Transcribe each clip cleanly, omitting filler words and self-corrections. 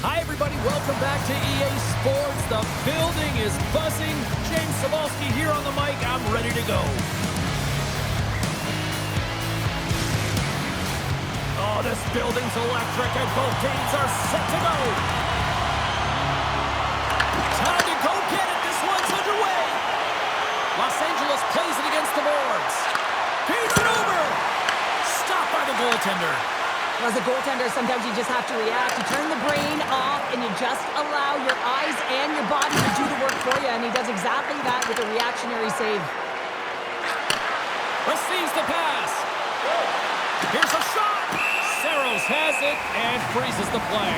Hi, everybody. Welcome back to EA Sports. The building is buzzing. James Cybulski here on the mic. I'm ready to go. Oh, this building's electric, and both teams are set to go. Time to go get it. This one's underway. Los Angeles plays it against the boards. Feeds it over. Stopped by the goaltender. As a goaltender, sometimes you just have to react. You turn the brain off, and you just allow your eyes and your body to do the work for you, and he does exactly that with a reactionary save. Receives the pass. Here's a shot. Saros has it and freezes the play.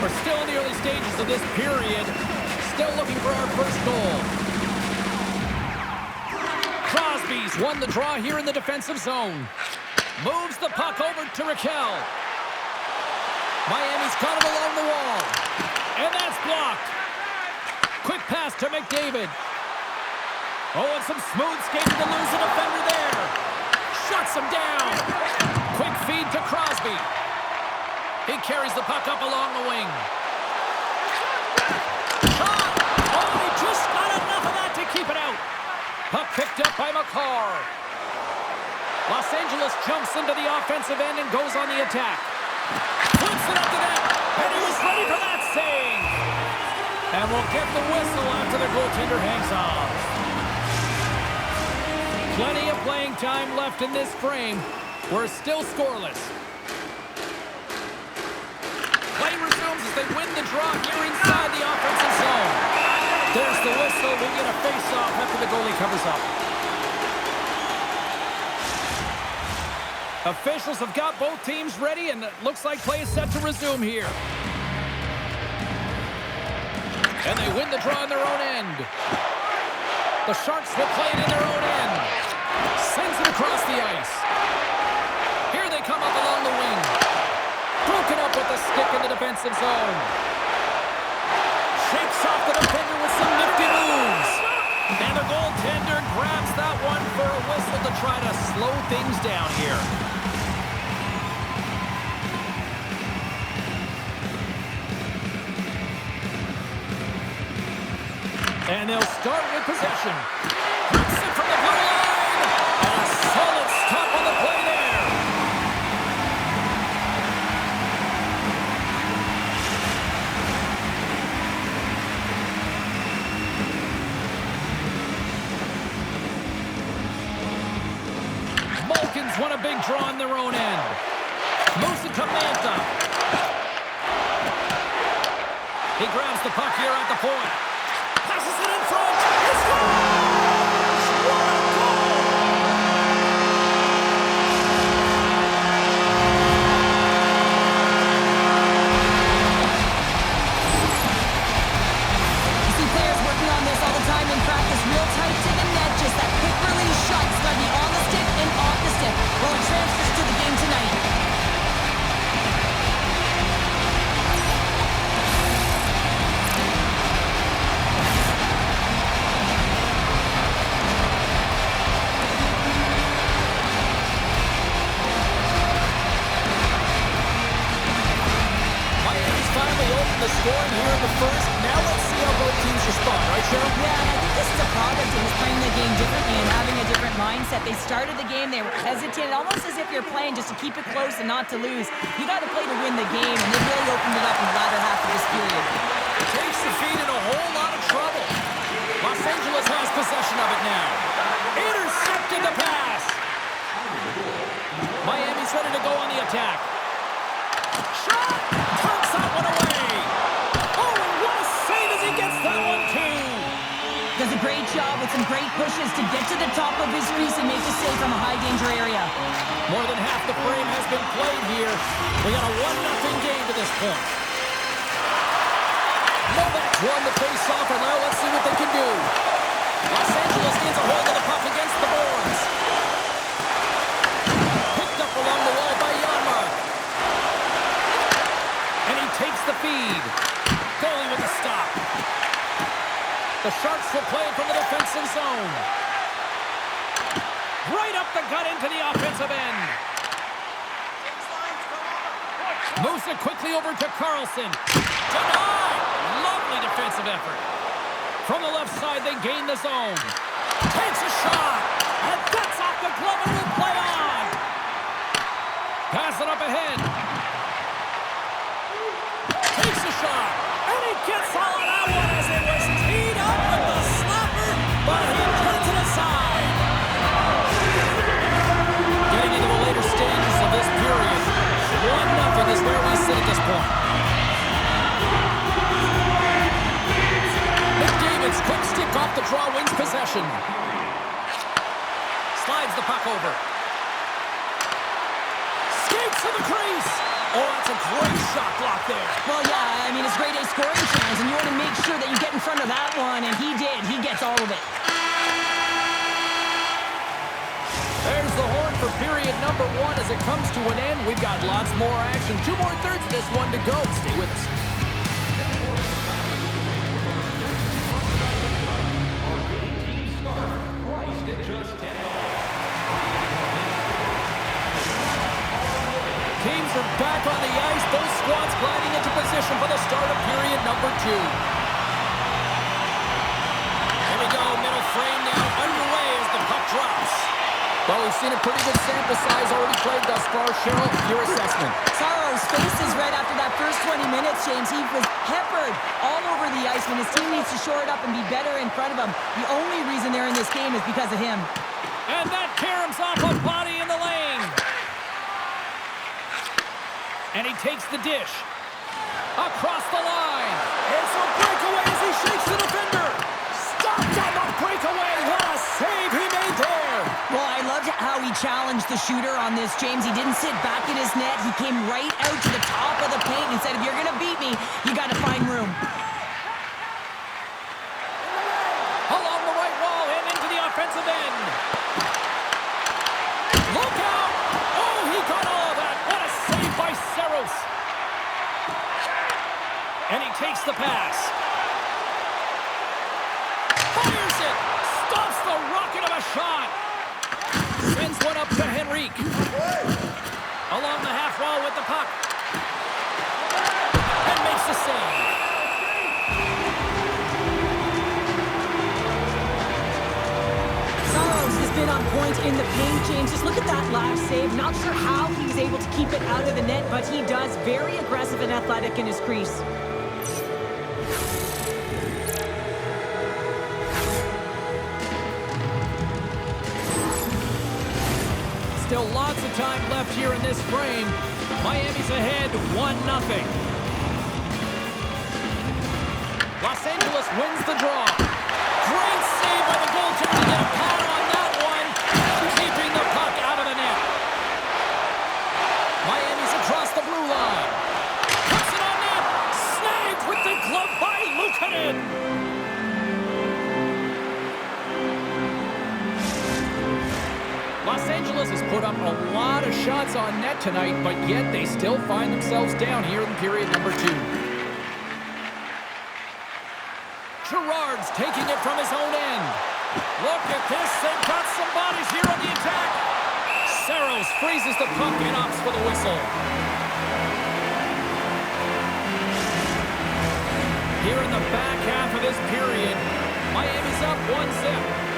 We're still in the early stages of this period. Still looking for our first goal. Crosby's won the draw here in the defensive zone. Moves the puck over to Raquel. Miami's got him along the wall. And that's blocked. Quick pass to McDavid. Oh, and some smooth skating to lose a defender there. Shuts him down. Quick feed to Crosby. He carries the puck up along the wing. Shot! Oh, he just got enough of that to keep it out. Puck picked up by McCarr. Los Angeles jumps into the offensive end and goes on the attack. Flips it up to net, and he was ready for that save. And we'll get the whistle after the goaltender hangs off. Plenty of playing time left in this frame. We're still scoreless. Play resumes as they win the draw here inside the offensive zone. There's the whistle. We get a face-off after the goalie covers up. Officials have got both teams ready, and it looks like play is set to resume here. And they win the draw on their own end. The Sharks will play it in their own end. Sends it across the ice. Here they come up along the wing. Broken up with the stick in the defensive zone. Shakes off the defender with some nifty moves. And the goaltender grabs that one for a whistle to try to slow things down here. And they'll start with possession. Puts it from the blue line. And a solid stop on the play there. Malkin's won a big draw on their own end. Moves it to Mantha. He grabs the puck here at the point. Passes it in front. He scores! What a goal! You see players working on this all the time in practice, real tight to the net, just that quick release shot. It's got to be on the stick and off the stick. Well, it transfers to the game tonight. The scoring here in the first. Now let's see how both teams respond, right, Cheryl? Yeah, and I think this is a product of just playing the game differently and having a different mindset. They started the game, they were hesitant, almost as if you're playing just to keep it close and not to lose. You got to play to win the game, and they really opened it up in the latter half of this period. Takes the feed in a whole lot of trouble. Los Angeles has possession of it now. Intercepted the pass. Miami's ready to go on the attack. Shot! Turns that one away. Oh, and what a save as he gets that one too. Does a great job with some great pushes to get to the top of his crease and make the save from a high-danger area. More than half the frame has been played here. We got a 1-0 game to this point. Novak's won the face-off, and now let's see what they can do. Los Angeles needs a hold of the puck against the boards. Picked up along the wall by Janmark. And he takes the feed. Goalie with a stop. The Sharks will play it from the defensive zone. Right up the gut into the offensive end. Moves it quickly over to Carlson. Denied! Lovely defensive effort. From the left side, they gain the zone. Takes a shot. And that's off the glove and will play on. Pass it up ahead. Takes a shot. And he gets all of that one as it was teed up with the slapper. But he turns it aside. Getting into the later stages of this period. 1-0 is where we sit at this point. McDavid's quick stick off the draw wins possession. Slides the puck over. Skates to the crease. Oh, that's a great shot block there. Well, yeah, I mean, it's grade A scoring chance, and you want to make sure that you get in front of that one, and he did. He gets all of it. There's the horn for period number 1 as it comes to an end. We've got lots more action. 2 more thirds of this one to go. Stay with us. Teams are back on the ice. Both squads gliding into position for the start of period number 2. Here we go. Middle frame now underway as the puck drops. Well, we've seen a pretty good sample size already played thus far. Cheryl, your assessment. Saros faces right after that first 20 minutes, James. He was peppered all over the ice when his team needs to shore it up and be better in front of him. The only reason they're in this game is because of him. And that caroms off a body in the lane. And he takes the dish. Across the line. It's a breakaway as he shakes the defender. Stopped on the breakaway. What a save he made there. Well, I loved how he challenged the shooter on this, James. He didn't sit back in his net. He came right out to the top of the paint and said, if you're going to beat me, you got to find room. Along the right wall and into the offensive end. Look out. Oh, he got all of that. What a save by Saros. And he takes the pass. Fires it. Stops the rocket of a shot. Sends one up to Henrique. Along the half wall with the puck. And makes the save. Saros has been on point in the paint, James. Just look at that last save. Not sure how he was able to keep it out of the net, but he does. Very aggressive and athletic in his crease. Still lots of time left here in this frame. Miami's ahead 1-0. Los Angeles wins the draw. Great save by the goaltender to get a power on that one. Keeping the puck out of the net. Miami's across the blue line. Puts it on net. Snagged with the glove by Luukkonen. Los Angeles has put up a lot of shots on net tonight, but yet they still find themselves down here in period number 2. Girard's taking it from his own end. Look at this. They've got some bodies here on the attack. Saros freezes the puck and opts for the whistle. Here in the back half of this period, Miami's up 1-0.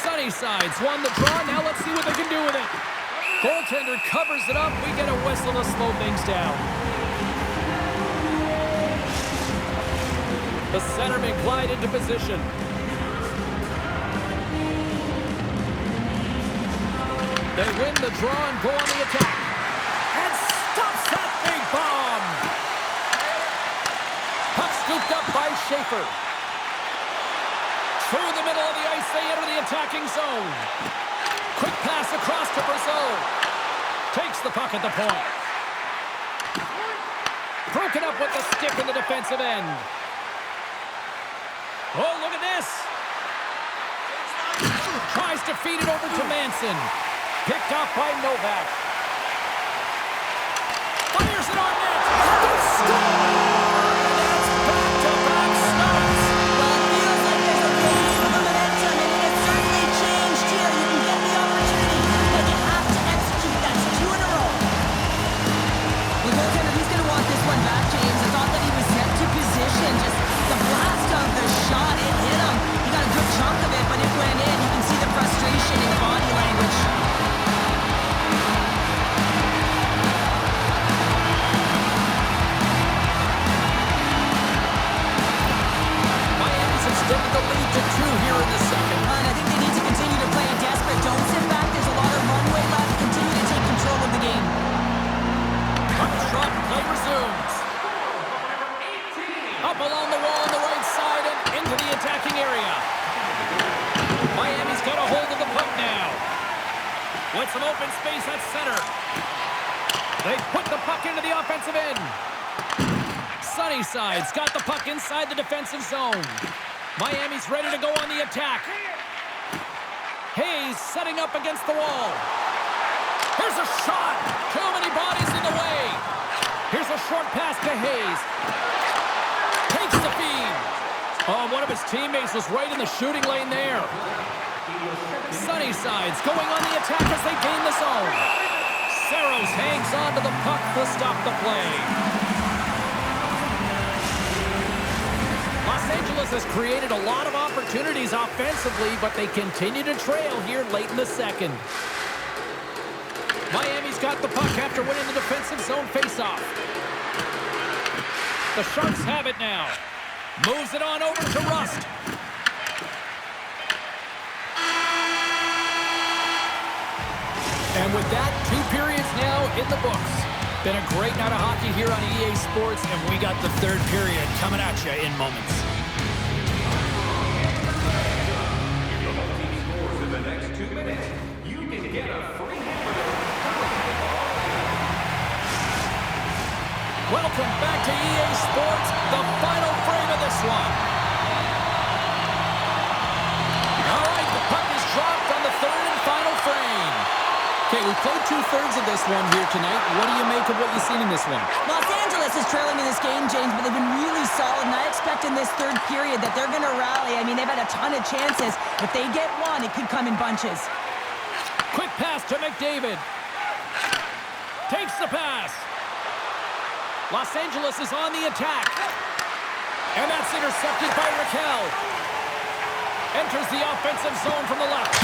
Sunnyside's won the draw. Now let's see what they can do with it. Goaltender covers it up. We get a whistle to slow things down. The centermen glide into position. They win the draw and go on the attack. And stops that big bomb. Puck scooped up by Schaefer. Through the middle of the ice, they enter the attacking zone. Quick pass across to Brazeau. Takes the puck at the point. Broken up with the stick in the defensive end. Oh, look at this. Tries to feed it over to Manson. Picked off by Novak. Fires it on net. Score! That's back-to-back stops. Well, it feels like there's a wave of momentum, and it has certainly changed here. You can get the opportunity extended the lead to 2 here in the second. And I think they need to continue to play desperate. Don't sit back. There's a lot of runway left. Continue to take control of the game. Puck drop, play resumes. Up along the wall on the right side and into the attacking area. Miami's got a hold of the puck now. With some open space at center. They put the puck into the offensive end. Sunnyside's got the puck inside the defensive zone. Miami's ready to go on the attack. Hayes setting up against the wall. Here's a shot. Too many bodies in the way. Here's a short pass to Hayes. Takes the feed. Oh, one of his teammates was right in the shooting lane there. Sunnyside's going on the attack as they gain the zone. Saros hangs on to the puck to stop the play. Los Angeles has created a lot of opportunities offensively, but they continue to trail here late in the second. Miami's got the puck after winning the defensive zone faceoff. The Sharks have it now. Moves it on over to Rust. And with that, 2 periods now in the books. Been a great night of hockey here on EA Sports, and we got the 3rd period coming at you in moments. In the next 2 minutes, you can get a free Welcome back to EA Sports, the final frame of this one. All right, the puck is dropped on the 3rd and final frame. Okay, we played 2/3 of this one here tonight. What do you make of what you've seen in this one? Los Angeles is trailing in this game, James, but they've been really solid, and I expect in this 3rd period that they're going to rally. I mean, they've had a ton of chances. If they get one, it could come in bunches. Quick pass to McDavid. Takes the pass. Los Angeles is on the attack. And that's intercepted by Raquel. Enters the offensive zone from the left.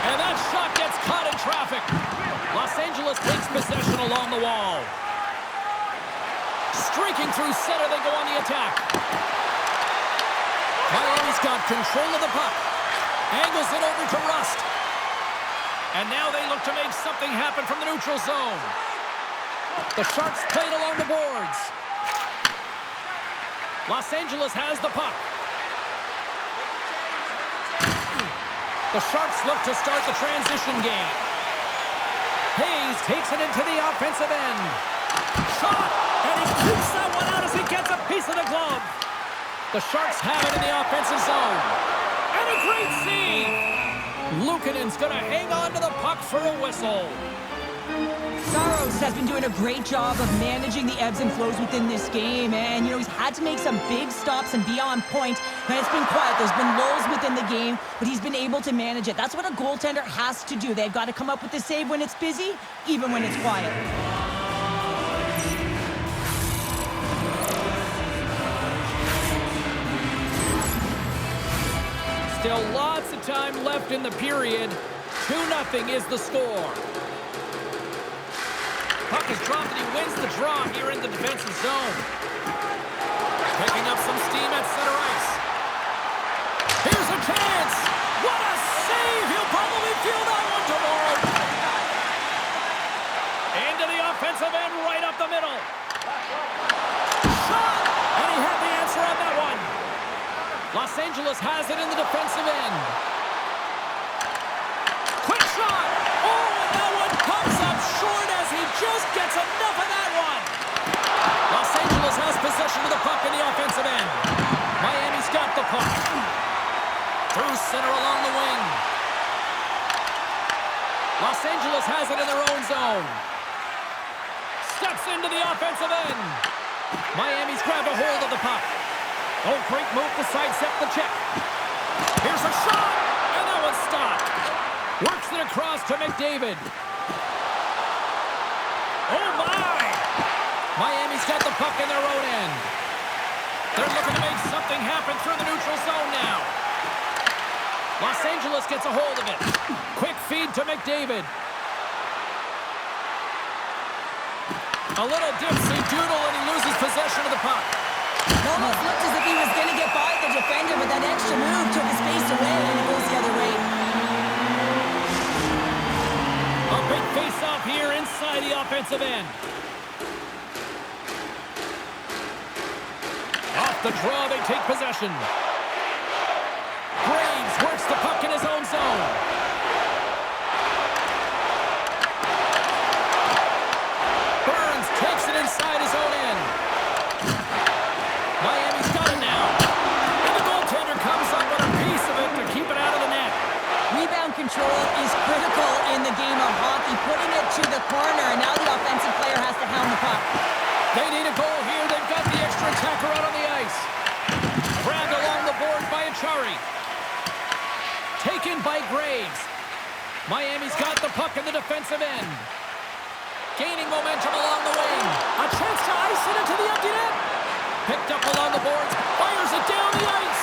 And that shot gets caught in traffic. Los Angeles takes possession along the wall. Streaking through center, they go on the attack. Miami's got control of the puck. Angles it over to Rust. And now they look to make something happen from the neutral zone. The Sharks played along the boards. Los Angeles has the puck. The Sharks look to start the transition game. Hayes takes it into the offensive end. Shot! And he keeps that one out as he gets a piece of the glove. The Sharks have it in the offensive zone. And a great save! Luukkonen's going to hang on to the puck for a whistle. Saros has been doing a great job of managing the ebbs and flows within this game, and he's had to make some big stops and be on point. And it's been quiet. There's been lulls within the game, but he's been able to manage it. That's what a goaltender has to do. They've got to come up with the save when it's busy, even when it's quiet. Still lots of time left in the period. 2-0 is the score. Puck is dropped and he wins the draw here in the defensive zone. Picking up some steam at center ice. Here's a chance. What a save. He'll probably feel that one tomorrow. Into the offensive end, right up the middle. Shot. And he had the answer on that one. Los Angeles has it in the defensive end. Quick shot. Oh, and that one comes up short as he just gets enough of that one. Los Angeles has possession of the puck in the offensive end. Miami's got the puck. Through center along the wing. Los Angeles has it in their own zone. Steps into the offensive end. Miami's grabbed a hold of the puck. Oh, great move to sidestep the check. Here's a shot, and that one's stopped. Works it across to McDavid. Oh, my! Miami's got the puck in their own end. They're looking to make something happen through the neutral zone now. Los Angeles gets a hold of it. Quick feed to McDavid. A little dipsy doodle, and he loses possession of the puck. It almost looked as if he was going to get by the defender, but that extra move took his face away, and it goes the other way. A big face-off here inside the offensive end. Off the draw, they take possession. Graves works the puck in his own zone. Burns takes it inside his own end. Miami's got it now. And the goaltender comes up with a piece of it to keep it out of the net. Rebound control is critical in the game of hockey, putting it to the corner, and now the offensive player has to hound the puck. They need a goal here. They've got the extra attacker out on the ice. Grabbed along the board by Achari. Taken by Graves. Miami's got the puck in the defensive end. Gaining momentum along the wing. A chance to ice it into the empty net. Picked up along the boards. Fires it down the ice.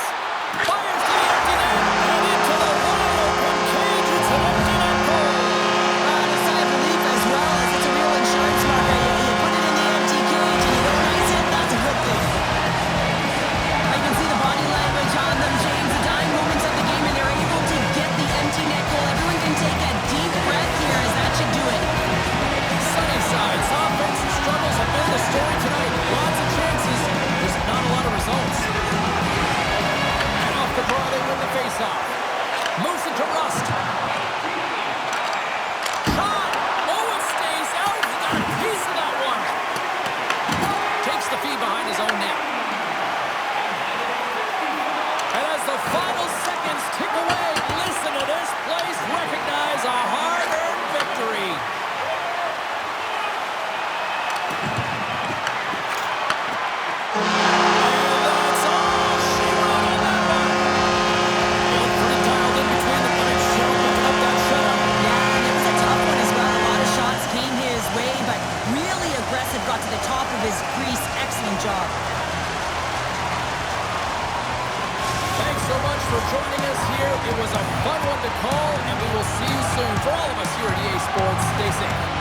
Fires to the empty net. And into the wide open cage. It's an empty net goal. A sigh of relief as well, as it's a real insurance marker. You put it in the empty cage and you don't ice it, that's a good thing. I can see the body language on them, James. The dying moments of the game, and they're able to get the empty net goal. Everyone can take a deep breath here, as that should do it. Sunnyside's offensive struggles have been the story tonight. Lots of chances, just not a lot of results. And off the draw, they win the faceoff. Moves it to Rust. Shot! Oh, it stays out. He got a piece of that one. Takes the feed behind his own net. And as the final seconds tick away, listen to this place recognize a hard-earned victory. Got to the top of his crease. Excellent job. Thanks so much for joining us here. It was a fun one to call, and we will see you soon. For all of us here at EA Sports, stay safe.